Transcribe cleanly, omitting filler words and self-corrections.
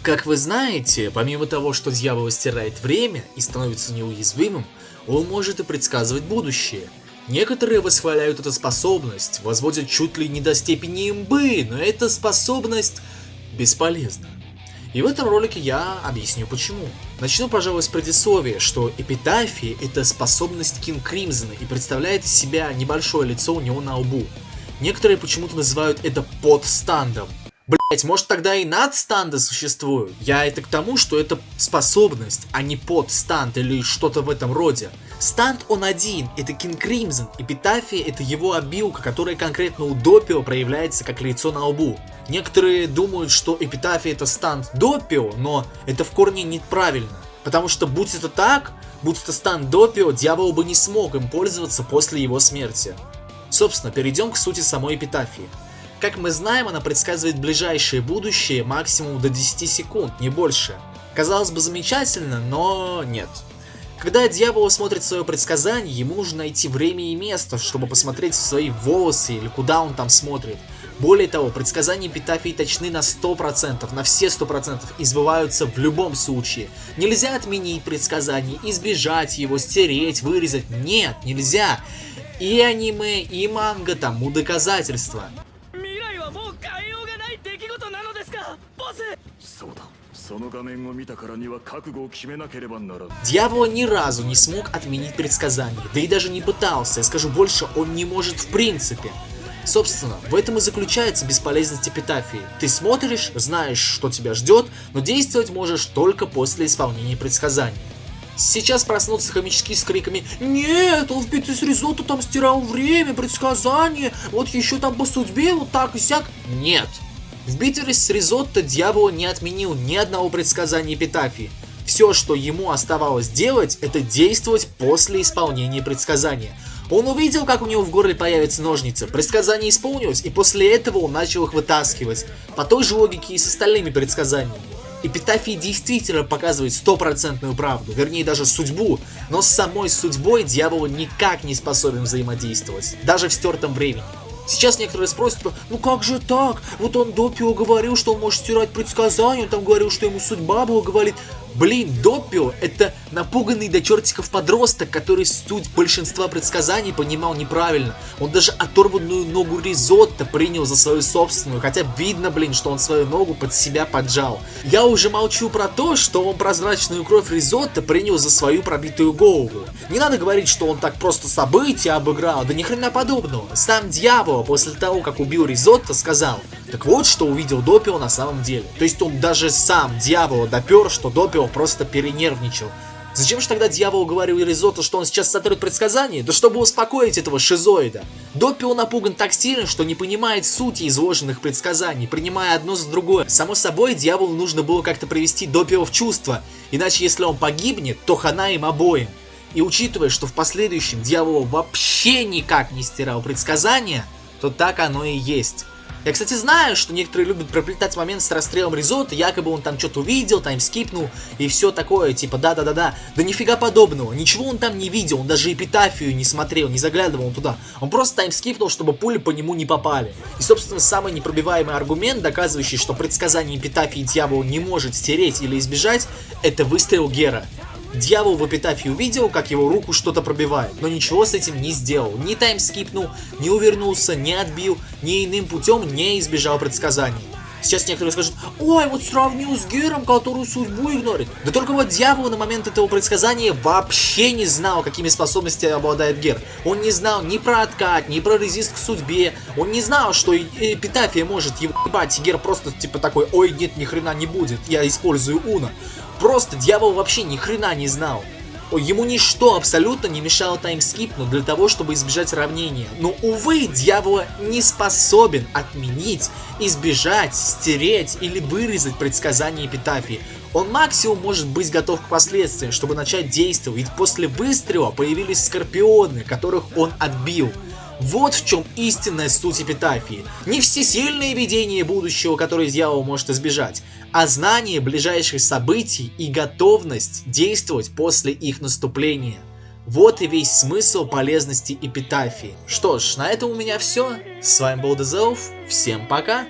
Как вы знаете, помимо того, что дьявол стирает время и становится неуязвимым, он может и предсказывать будущее. Некоторые восхваляют эту способность, возводят чуть ли не до степени имбы, но эта способность бесполезна. И в этом ролике я объясню почему. Начну, пожалуй, с предисловия, что эпитафия — это способность Кинг Кримзона и представляет из себя небольшое лицо у него на лбу. Некоторые почему-то называют это подстандом. Блять, может тогда и надстанды существуют? Я это к тому, что это способность, а не подстанд или что-то в этом роде. Станд он один, это Кинг Кримзон, эпитафия это его обилка, которая конкретно у Допио проявляется как лицо на лбу. Некоторые думают, что эпитафия это станд Допио, но это в корне неправильно. Потому что будь это так, будь это станд Допио, дьявол бы не смог им пользоваться после его смерти. Собственно, перейдем к сути самой эпитафии. Как мы знаем, она предсказывает ближайшее будущее максимум до 10 секунд, не больше. Казалось бы замечательно, но нет. Когда дьявол смотрит свое предсказание, ему нужно найти время и место, чтобы посмотреть в свои волосы или куда он там смотрит. Более того, предсказания эпитафии точны на 100%, на все 100% и сбываются в любом случае. Нельзя отменить предсказание, избежать его, стереть, вырезать. Нет, нельзя. И аниме, и манга тому доказательства. Дьявол ни разу не смог отменить предсказание, да и даже не пытался, я скажу больше, он не может в принципе. Собственно, в этом и заключается бесполезность эпитафии. Ты смотришь, знаешь, что тебя ждет, но действовать можешь только после исполнения предсказаний. Сейчас проснутся хомячки с криками: «Нет, он в битве с Ризотто там стирал время, предсказания, вот еще там по судьбе, вот так и сяк». Нет. В битве с Ризотто дьявол не отменил ни одного предсказания эпитафии. Все, что ему оставалось делать, это действовать после исполнения предсказания. Он увидел, как у него в горле появятся ножницы, предсказание исполнилось, и после этого он начал их вытаскивать. По той же логике и с остальными предсказаниями. Эпитафия действительно показывает 100% правду, вернее даже судьбу, но с самой судьбой дьявол никак не способен взаимодействовать, даже в стертом времени. Сейчас некоторые спросят, ну как же так? Вот он Допио говорил, что он может стирать предсказания, он там говорил, что ему судьба благоволит. Блин, Допио это напуганный до чертиков подросток, который суть большинства предсказаний понимал неправильно. Он даже оторванную ногу Ризотто принял за свою собственную, хотя видно, блин, что он свою ногу под себя поджал. Я уже молчу про то, что он прозрачную кровь Ризотто принял за свою пробитую голову. Не надо говорить, что он так просто события обыграл, да ни хрена подобного. Сам дьявол после того, как убил Ризотто, сказал: так вот, что увидел Допио на самом деле. То есть он даже сам дьявол допер, что Допио просто перенервничал. Зачем же тогда дьявол говорил Ризотто, что он сейчас сотрет предсказания? Да чтобы успокоить этого шизоида. Допио напуган так сильно, что не понимает сути изложенных предсказаний, принимая одно за другое. Само собой, дьяволу нужно было как-то привести Допио в чувство, иначе если он погибнет, то хана им обоим. И учитывая, что в последующем дьявол вообще никак не стирал предсказания, то так оно и есть. Я, кстати, знаю, что некоторые любят проплетать момент с расстрелом Ризотто, якобы он там что-то увидел, таймскипнул и все такое, типа да-да-да-да. Да нифига подобного, ничего он там не видел, он даже эпитафию не смотрел, не заглядывал туда. Он просто таймскипнул, чтобы пули по нему не попали. И, собственно, самый непробиваемый аргумент, доказывающий, что предсказание эпитафии дьявол не может стереть или избежать, это выстрел Гера. Дьявол в эпитафии увидел, как его руку что-то пробивает, но ничего с этим не сделал. Ни таймскипнул, не увернулся, не отбил, ни иным путем не избежал предсказаний. Сейчас некоторые скажут: ой, вот сравнил с Гером, который судьбу игнорит. Да только вот дьявол на момент этого предсказания вообще не знал, какими способностями обладает Гер. Он не знал ни про откат, ни про резист к судьбе. Он не знал, что эпитафия может его ебать. Гер просто типа такой: ой, нет, ни хрена не будет, я использую Уно. Просто дьявол вообще ни хрена не знал. Ему ничто абсолютно не мешало таймскипнуть для того, чтобы избежать равнения. Но, увы, дьявол не способен отменить, избежать, стереть или вырезать предсказания эпитафии. Он максимум может быть готов к последствиям, чтобы начать действовать, ведь после выстрела появились скорпионы, которых он отбил. Вот в чем истинная суть эпитафии. Не всесильное видение будущего, которое дьявол может избежать, а знание ближайших событий и готовность действовать после их наступления. Вот и весь смысл полезности эпитафии. Что ж, на этом у меня все. С вами был Дезелф. Всем пока!